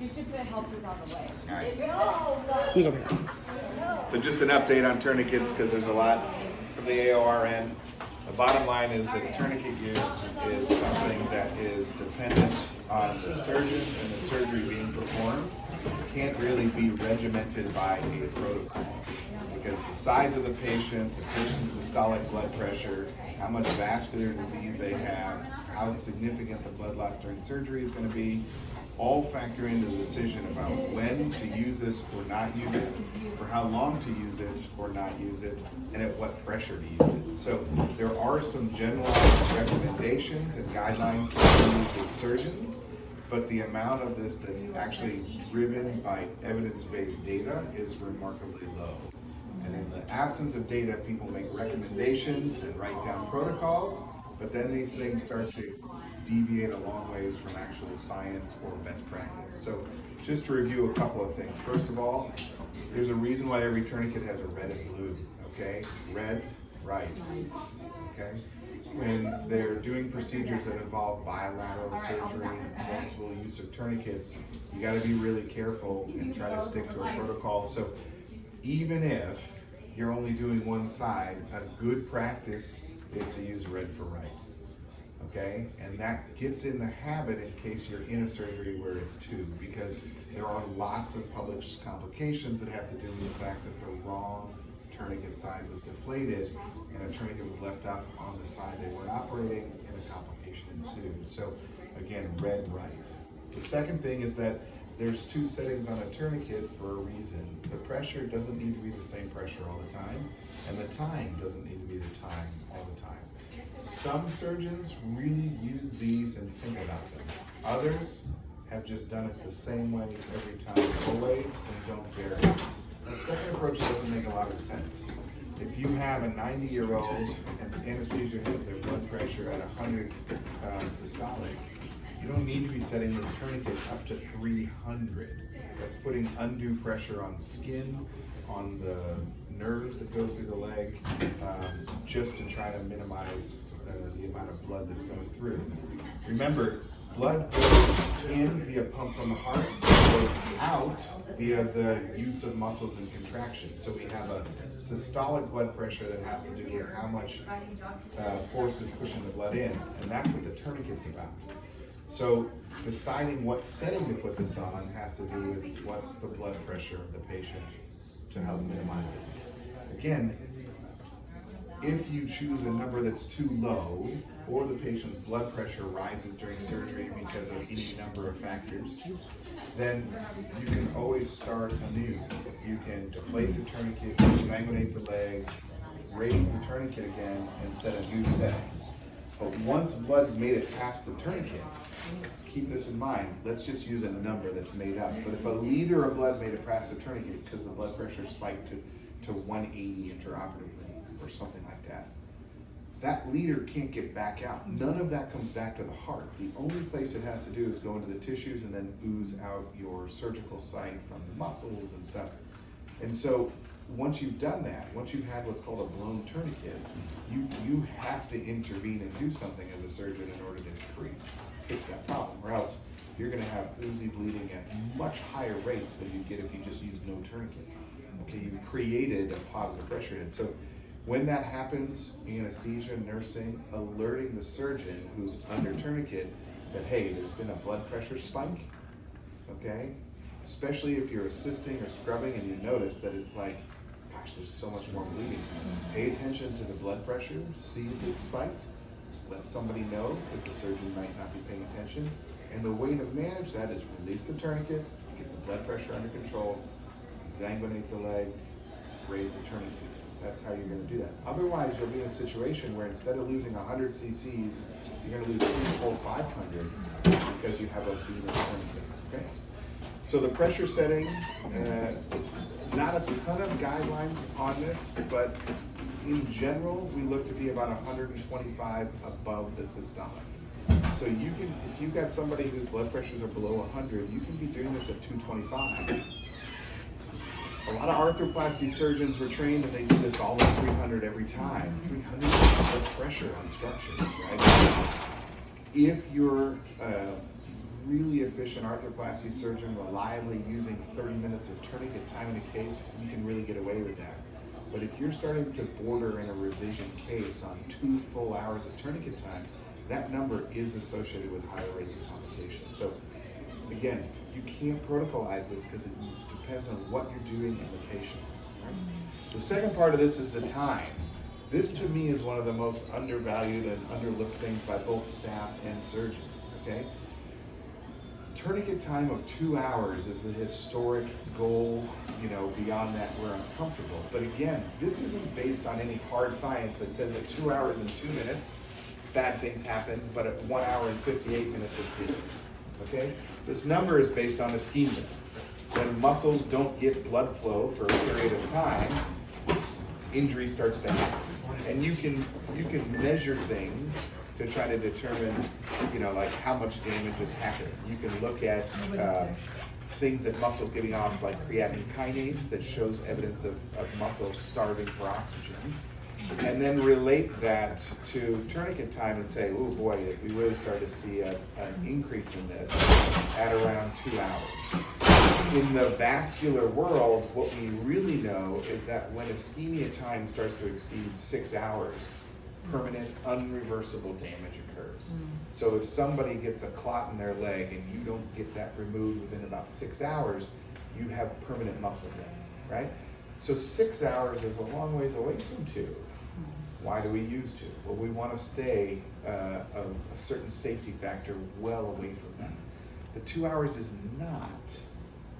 You should put help is on the way. All right. You go back. So just an update on tourniquets, because there's a lot from the AOR end. The bottom line is that tourniquet use is something that is dependent on the surgeon and the surgery being performed. It can't really be regimented by a protocol, because the size of the patient's systolic blood pressure, how much vascular disease they have, how significant the blood loss during surgery is going to be, all factor into the decision about when to use this or not use it, for how long to use it or not use it, and at what pressure to use it. So there are some generalized recommendations and guidelines that we use as surgeons, but the amount of this that's actually driven by evidence-based data is remarkably low. And in the absence of data, people make recommendations and write down protocols, but then these things start to deviate a long ways from actual science or best practice. So just to review a couple of things. First of all, there's a reason why every tourniquet has a red and blue, okay? Red, right, okay? When they're doing procedures that involve bilateral surgery, multiple use of tourniquets, you gotta be really careful and try to stick to a protocol. So even if you're only doing one side, a good practice is to use red for right. Okay, and that gets in the habit in case you're in a surgery where it's two, because there are lots of published complications that have to do with the fact that the wrong tourniquet side was deflated and a tourniquet was left up on the side they weren't operating and a complication ensued. So again, red, right. The second thing is that there's two settings on a tourniquet for a reason. The pressure doesn't need to be the same pressure all the time, and the time doesn't need to be the time all the time. Some surgeons really use these and think about them. Others have just done it the same way every time, always, and don't vary. That second approach doesn't make a lot of sense. If you have a 90-year-old and the anesthesia has their blood pressure at 100 systolic, you don't need to be setting this tourniquet up to 300. That's putting undue pressure on skin, on the nerves that go through the leg, just to try to minimize the amount of blood that's going through. Remember, blood goes in via pump from the heart, goes out via the use of muscles and contraction. So we have a systolic blood pressure that has to do with how much force is pushing the blood in, and that's what the tourniquet's about. So deciding what setting to put this on has to do with what's the blood pressure of the patient to help minimize it. Again, if you choose a number that's too low, or the patient's blood pressure rises during surgery because of any number of factors, then you can always start anew. You can deflate the tourniquet, exsanguinate the leg, raise the tourniquet again, and set a new setting. But once blood's made it past the tourniquet, keep this in mind, let's just use a number that's made up. But if a liter of blood made it past the tourniquet because the blood pressure spiked to 180 intraoperatively or something like that, that liter can't get back out. None of that comes back to the heart. The only place it has to do is go into the tissues and then ooze out your surgical site from the muscles and stuff. And so once you've done that, once you've had what's called a blown tourniquet, you have to intervene and do something as a surgeon in order to fix that problem, or else you're going to have oozy bleeding at much higher rates than you get if you just use no tourniquet. Okay, you created a positive pressure hit. So when that happens, anesthesia, nursing, alerting the surgeon who's under tourniquet that, hey, there's been a blood pressure spike, okay? Especially if you're assisting or scrubbing and you notice that it's like, gosh, there's so much more bleeding. Pay attention to the blood pressure, see if it's spiked, let somebody know, because the surgeon might not be paying attention. And the way to manage that is release the tourniquet, get the blood pressure under control, exsanguinate the leg, raise the tourniquet. That's how you're going to do that. Otherwise, you'll be in a situation where instead of losing 100 cc's, you're going to lose 3, 4, 500 because you have a venous tourniquet. Okay. So the pressure setting, not a ton of guidelines on this, but in general, we look to be about 125 above the systolic. So you can, if you've got somebody whose blood pressures are below 100, you can be doing this at 225. A lot of arthroplasty surgeons were trained and they do this all at 300 every time. 300 is blood pressure on structures, right? If you're really efficient arthroplasty surgeon reliably using 30 minutes of tourniquet time in a case, you can really get away with that. But if you're starting to border in a revision case on 2 full hours of tourniquet time, that number is associated with higher rates of complications. So again, you can't protocolize this because it depends on what you're doing in the patient. Right? The second part of this is the time. This to me is one of the most undervalued and underlooked things by both staff and surgeon. Okay? Tourniquet time of 2 hours is the historic goal. Beyond that we're uncomfortable. But again, this isn't based on any hard science that says at 2 hours and 2 minutes, bad things happen, but at 1 hour and 58 minutes it didn't. Okay? This number is based on ischemia. When muscles don't get blood flow for a period of time, this injury starts to happen. And you can measure things to try to determine, like how much damage is happening. You can look at things that muscles giving off, like creatine kinase, that shows evidence of muscles starving for oxygen, and then relate that to tourniquet time and say, oh boy, we really started to see an increase in this at around 2 hours. In the vascular world, what we really know is that when ischemia time starts to exceed 6 hours, permanent, unreversible damage occurs. So if somebody gets a clot in their leg and you don't get that removed within about 6 hours, you have permanent muscle damage, right? So 6 hours is a long ways away from 2. Why do we use 2? Well, we want to stay a certain safety factor well away from that. The 2 hours is not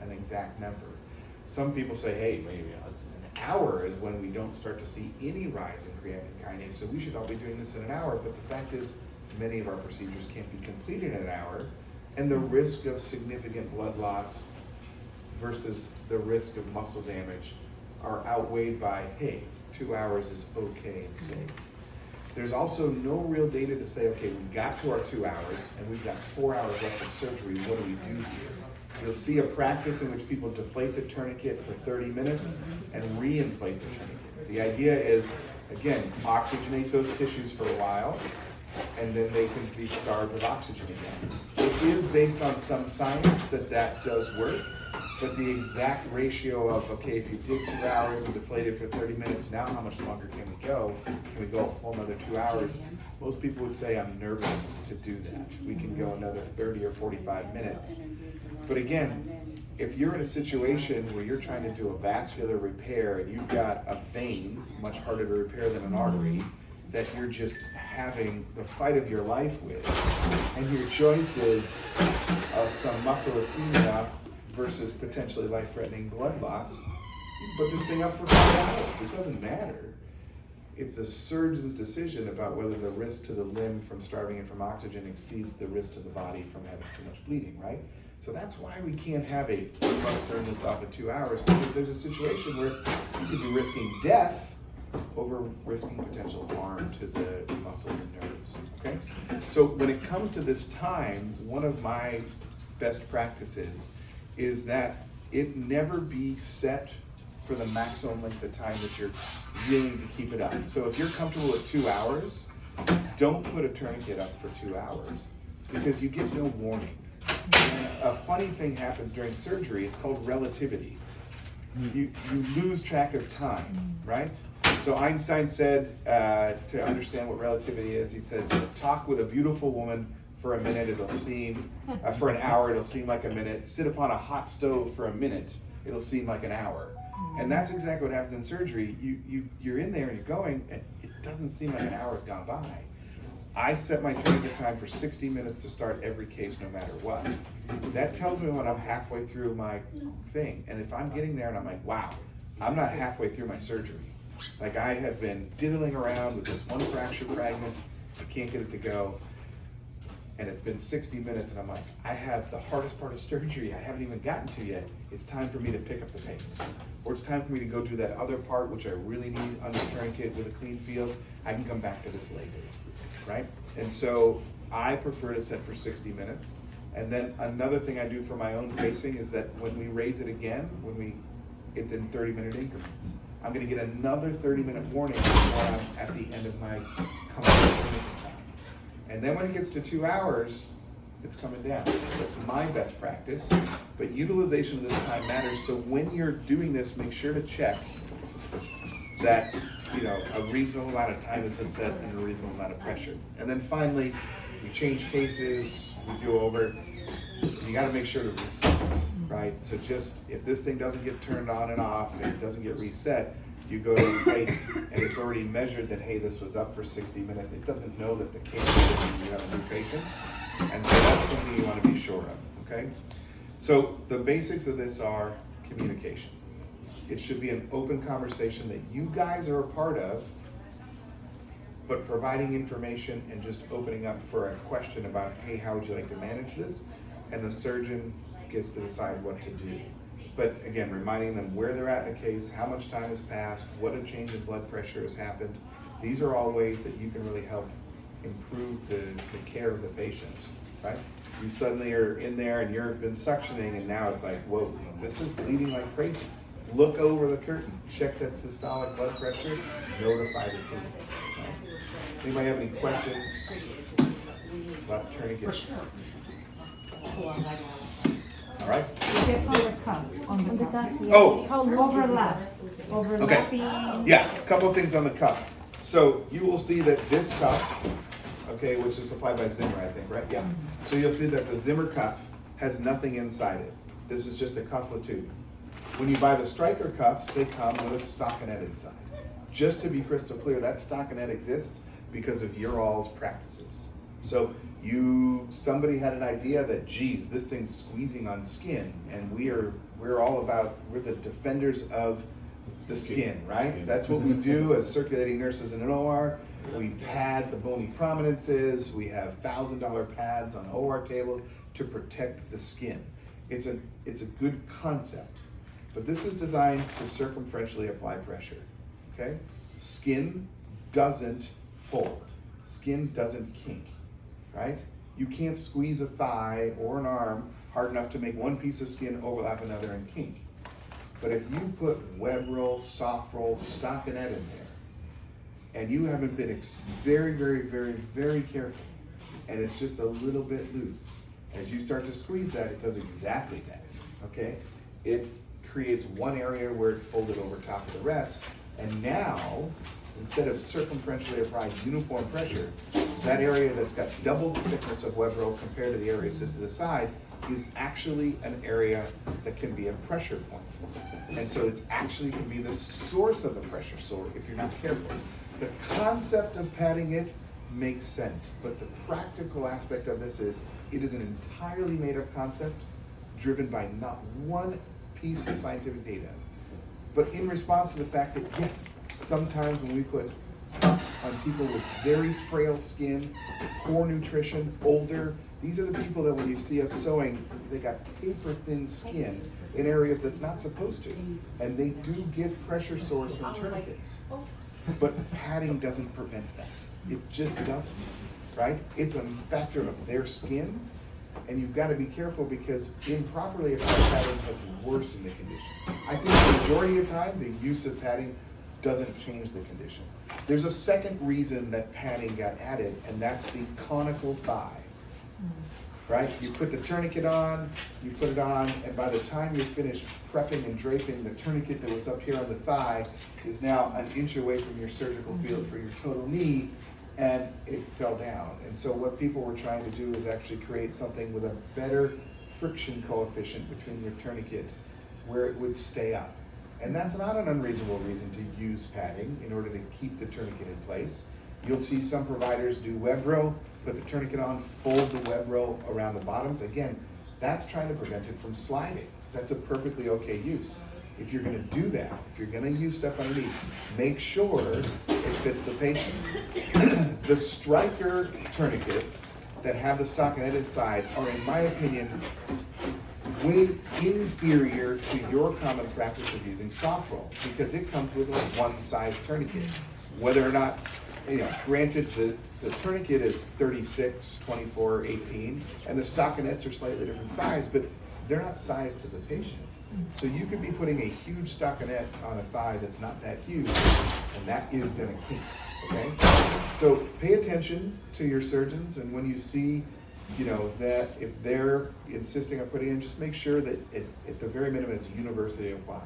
an exact number. Some people say, hey, maybe an hour is when we don't start to see any rise in creatine kinase, so we should all be doing this in an hour. But the fact is, many of our procedures can't be completed in an hour, and the risk of significant blood loss versus the risk of muscle damage are outweighed by, hey, 2 hours is okay and safe. There's also no real data to say, okay, we got to our 2 hours and we've got 4 hours left of surgery, what do we do here? You'll see a practice in which people deflate the tourniquet for 30 minutes and re-inflate the tourniquet. The idea is, again, oxygenate those tissues for a while, and then they can be starved of oxygen again. It is based on some science that does work, but the exact ratio of, okay, if you did 2 hours and deflated for 30 minutes, now how much longer can we go? Can we go a full another 2 hours? Most people would say, I'm nervous to do that. We can go another 30 or 45 minutes. But again, if you're in a situation where you're trying to do a vascular repair and you've got a vein, much harder to repair than an artery, that you're just having the fight of your life with, and your choice is of some muscle ischemia versus potentially life-threatening blood loss, you put this thing up for 5 hours. It doesn't matter. It's a surgeon's decision about whether the risk to the limb from starving it from oxygen exceeds the risk to the body from having too much bleeding, right? So that's why we can't have a, we must turn this off in 2 hours, because there's a situation where you could be risking death over risking potential harm to the muscles and nerves, okay? So when it comes to this time, one of my best practices is that it never be set for the maximum length of time that you're willing to keep it up. So if you're comfortable at 2 hours, don't put a tourniquet up for 2 hours, because you get no warning. A funny thing happens during surgery, it's called relativity. You lose track of time, right? So Einstein said, to understand what relativity is, he said, talk with a beautiful woman for a minute, it'll seem, for an hour, it'll seem like a minute. Sit upon a hot stove for a minute, it'll seem like an hour. And that's exactly what happens in surgery. You're in there and you're going, and it doesn't seem like an hour's gone by. I set my tourniquet time for 60 minutes to start every case no matter what. That tells me when I'm halfway through my thing. And if I'm getting there and I'm like, wow, I'm not halfway through my surgery. Like, I have been diddling around with this one fracture fragment, I can't get it to go. And it's been 60 minutes and I'm like, I have the hardest part of surgery I haven't even gotten to yet. It's time for me to pick up the pace. Or it's time for me to go do that other part which I really need under tourniquet with a clean field. I can come back to this later, right? And so I prefer to set for 60 minutes. And then another thing I do for my own pacing is that when we raise it again, it's in 30-minute increments. I'm gonna get another 30-minute warning before I'm at the end of my coming tourniquet time. And then when it gets to 2 hours, it's coming down. That's my best practice, but utilization of this time matters. So when you're doing this, make sure to check that, you know, a reasonable amount of time has been set and a reasonable amount of pressure. And then finally, we change cases, we do over. You got to make sure to reset, right? So just, if this thing doesn't get turned on and off, and it doesn't get reset, you go to the plate and it's already measured that, hey, this was up for 60 minutes. It doesn't know that the case is you have a new patient. And so that's something you want to be sure of, okay? So the basics of this are communication. It should be an open conversation that you guys are a part of, but providing information and just opening up for a question about, hey, how would you like to manage this? And the surgeon gets to decide what to do. But again, reminding them where they're at in the case, how much time has passed, what a change in blood pressure has happened. These are all ways that you can really help improve the care of the patient, right? You suddenly are in there and you've been suctioning and now it's like, whoa, this is bleeding like crazy. Look over the curtain, check that systolic blood pressure, notify the team. Right? Anybody have any questions about tourniquets? All right. Just on the cuff. On the cuff. Oh. How overlap. Overlapping. Yeah, a couple of things on the cuff. So you will see that this cuff, okay, which is supplied by Zimmer, I think, right? Yeah. So you'll see that the Zimmer cuff has nothing inside it. This is just a cuff with tube. When you buy the Stryker cuffs, they come with a stockinette inside. Just to be crystal clear, that stockinette exists because of your all's practices. So somebody had an idea that, geez, this thing's squeezing on skin, and we're the defenders of the skin, right? That's what we do as circulating nurses in an OR. We pad the bony prominences. We have $1,000 pads on OR tables to protect the skin. It's a good concept, but this is designed to circumferentially apply pressure, okay? Skin doesn't fold. Skin doesn't kink, right? You can't squeeze a thigh or an arm hard enough to make one piece of skin overlap another and kink. But if you put web roll, soft roll, stockinette in there, and you haven't been very, very, very, very careful, and it's just a little bit loose, as you start to squeeze that, it does exactly that, okay? It creates one area where it folded over top of the rest, and now, instead of circumferentially applied uniform pressure, that area that's got double the thickness of web roll compared to the areas just to the side is actually an area that can be a pressure point. And so it's actually can be the source of a pressure sore if you're not careful. The concept of padding it makes sense, but the practical aspect of this is it is an entirely made up concept driven by not one piece of scientific data. But in response to the fact that, yes, sometimes when we put cuffs on people with very frail skin, poor nutrition, older, these are the people that when you see us sewing, they got paper thin skin in areas that's not supposed to. And they do get pressure sores from tourniquets. But padding doesn't prevent that. It just doesn't, right? It's a factor of their skin, and you've got to be careful because improperly applied padding has worsened the condition. I think the majority of time, the use of padding doesn't change the condition. There's a second reason that padding got added, and that's the conical thigh, right? You put the tourniquet on, you put it on, and by the time you're finished prepping and draping, the tourniquet that was up here on the thigh is now an inch away from your surgical field for your total knee, and it fell down. And so what people were trying to do is actually create something with a better friction coefficient between your tourniquet where it would stay up. And that's not an unreasonable reason to use padding in order to keep the tourniquet in place. You'll see some providers do web roll, put the tourniquet on, fold the web roll around the bottoms. Again, that's trying to prevent it from sliding. That's a perfectly okay use. If you're gonna do that, if you're gonna use stuff underneath, make sure it fits the patient. The Stryker tourniquets that have the stockinette inside are, in my opinion, way inferior to your common practice of using soft roll because it comes with a one-size tourniquet. Whether or not, granted the tourniquet is 36, 24, 18, and the stockinettes are slightly different size, but they're not sized to the patient. So you could be putting a huge stockinette on a thigh that's not that huge, and that is gonna kink, okay? So pay attention to your surgeons, and when you see you know, that if they're insisting on putting in, just make sure that at the very minimum it's universally applied.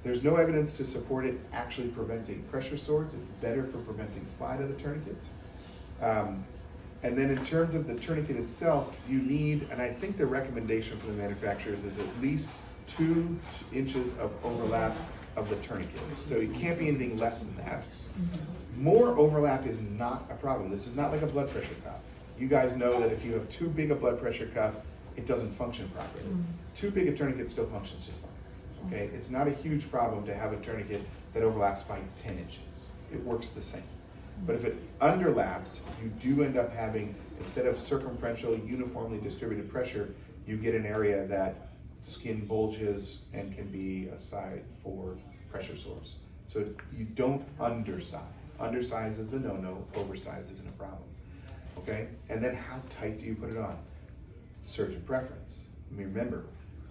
There's no evidence to support it's actually preventing pressure sores. It's better for preventing slide of the tourniquet. And then in terms of the tourniquet itself, you need, and I think the recommendation from the manufacturers is at least 2 inches of overlap of the tourniquet. So it can't be anything less than that. More overlap is not a problem. This is not like a blood pressure cuff. You guys know that if you have too big a blood pressure cuff, it doesn't function properly. Too big a tourniquet still functions just fine. Okay, it's not a huge problem to have a tourniquet that overlaps by 10 inches. It works the same. But if it underlaps, you do end up having, instead of circumferential uniformly distributed pressure, you get an area that skin bulges and can be a site for pressure sores. So you don't undersize. Undersize is the no-no, oversize isn't a problem. Okay, and then how tight do you put it on? Surgeon preference. I mean, remember,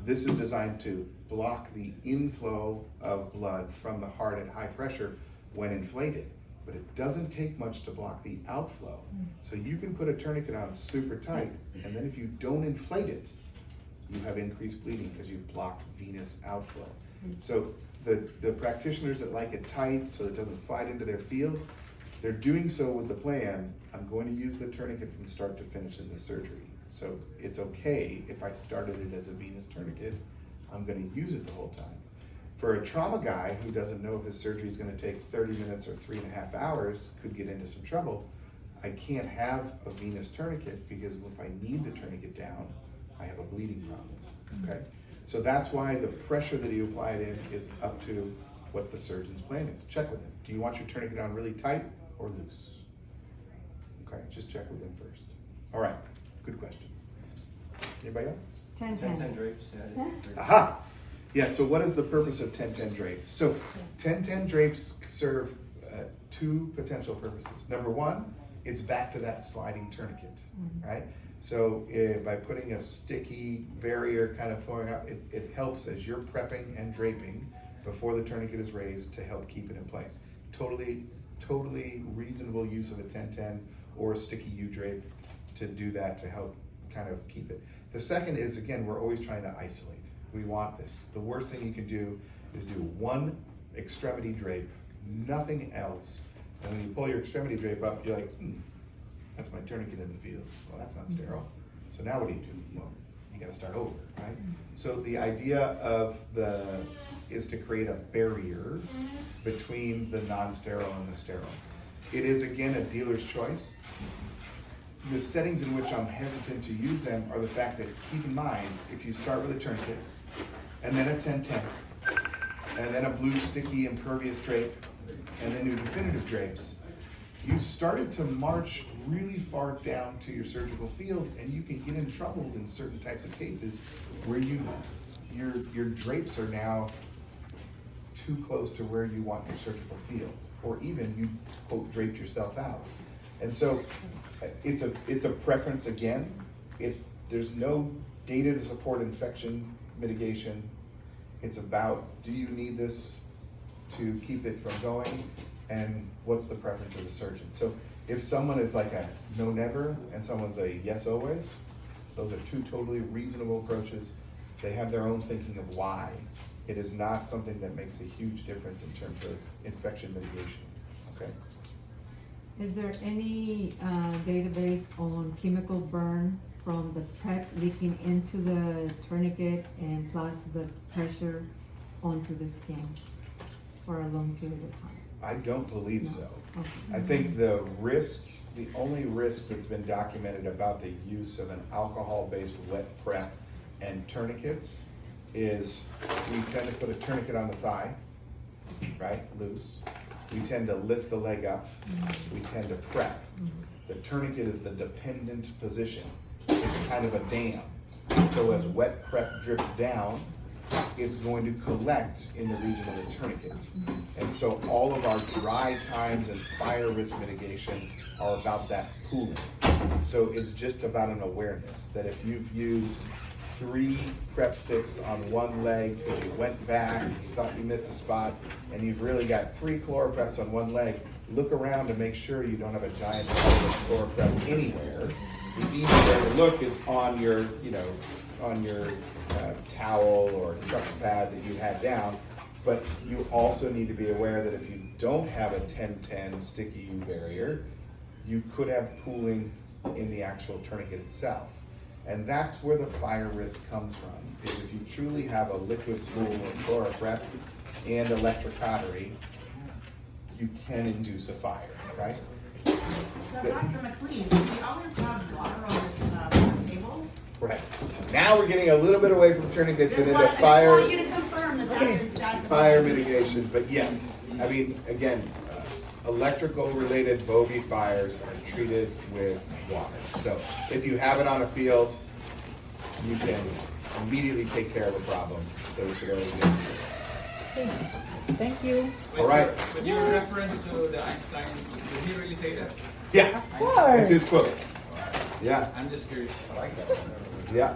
this is designed to block the inflow of blood from the heart at high pressure when inflated. But it doesn't take much to block the outflow. So you can put a tourniquet on super tight, and then if you don't inflate it, you have increased bleeding because you've blocked venous outflow. So the practitioners that like it tight so it doesn't slide into their field, they're doing so with the plan, I'm going to use the tourniquet from start to finish in the surgery. So it's okay if I started it as a venous tourniquet, I'm going to use it the whole time. For a trauma guy who doesn't know if his surgery is going to take 30 minutes or 3.5 hours, could get into some trouble. I can't have a venous tourniquet because if I need the tourniquet down, I have a bleeding problem, okay? So that's why the pressure that you apply it in is up to what the surgeon's plan is. Check with him. Do you want your tourniquet on really tight or loose? Okay, just check with him first. All right, good question. Anybody else? 10-10 drapes. Yeah. Aha! Yeah, so what is the purpose of 10-10 drapes? So 10-10 drapes serve 2 potential purposes. Number 1, it's back to that sliding tourniquet, right? So by putting a sticky barrier kind of flowing out, it helps as you're prepping and draping before the tourniquet is raised to help keep it in place. Totally reasonable use of a 10-10 or a sticky U-drape to do that to help kind of keep it. The second is, again, we're always trying to isolate. We want this. The worst thing you can do is do 1 extremity drape, nothing else. And when you pull your extremity drape up, you're like, that's my tourniquet in the field. Well, that's not sterile. So now what do? Well, you gotta start over, right? So the idea is to create a barrier between the non-sterile and the sterile. It is, again, a dealer's choice. The settings in which I'm hesitant to use them are the fact that, keep in mind, if you start with a tourniquet, and then a 10-10, and then a blue sticky impervious drape, and then new definitive drapes, you started to march really far down to your surgical field, and you can get in troubles in certain types of cases where your drapes are now too close to where you want your surgical field, or even you, quote, draped yourself out. And so it's a preference again. There's no data to support infection mitigation. It's about, do you need this to keep it from going, and what's the preference of the surgeon? So if someone is like a no never and someone's a yes always, those are 2 totally reasonable approaches. They have their own thinking of why. It is not something that makes a huge difference in terms of infection mitigation, okay? Is there any database on chemical burn from the prep leaking into the tourniquet and plus the pressure onto the skin for a long period of time? I don't believe No. so. Okay. I think the only risk that's been documented about the use of an alcohol-based wet prep and tourniquets is we tend to put a tourniquet on the thigh, right, loose. We tend to lift the leg up. We tend to prep. The tourniquet is the dependent position. It's kind of a dam. So as wet prep drips down, it's going to collect in the region of the tourniquet. And so all of our dry times and fire risk mitigation are about that pooling. So it's just about an awareness that if you've used 3 prep sticks on one leg because you went back, you thought you missed a spot, and you've really got 3 chloropreps on one leg, look around to make sure you don't have a giant chloroprep anywhere, the beam barrier look is on your, on your towel or truck pad that you had down. But you also need to be aware that if you don't have a 1010 sticky U barrier, you could have pooling in the actual tourniquet itself. And that's where the fire risk comes from, is if you truly have a liquid pool of chloroprep and electric cautery, you can induce a fire, right? So Dr. Maclean, do we always have water on the table? Right. Now we're getting a little bit away from tourniquets and into I just fire. want you to confirm that that's a Fire mitigation, but yes, I mean, again, electrical related bogey fires are treated with water. So if you have it on a field, you can immediately take care of the problem. So we should always get. Thank you. All right. With your reference to the Einstein, did he really say that? Yeah, Of course. that's his quote. Yeah, I'm just curious. yeah.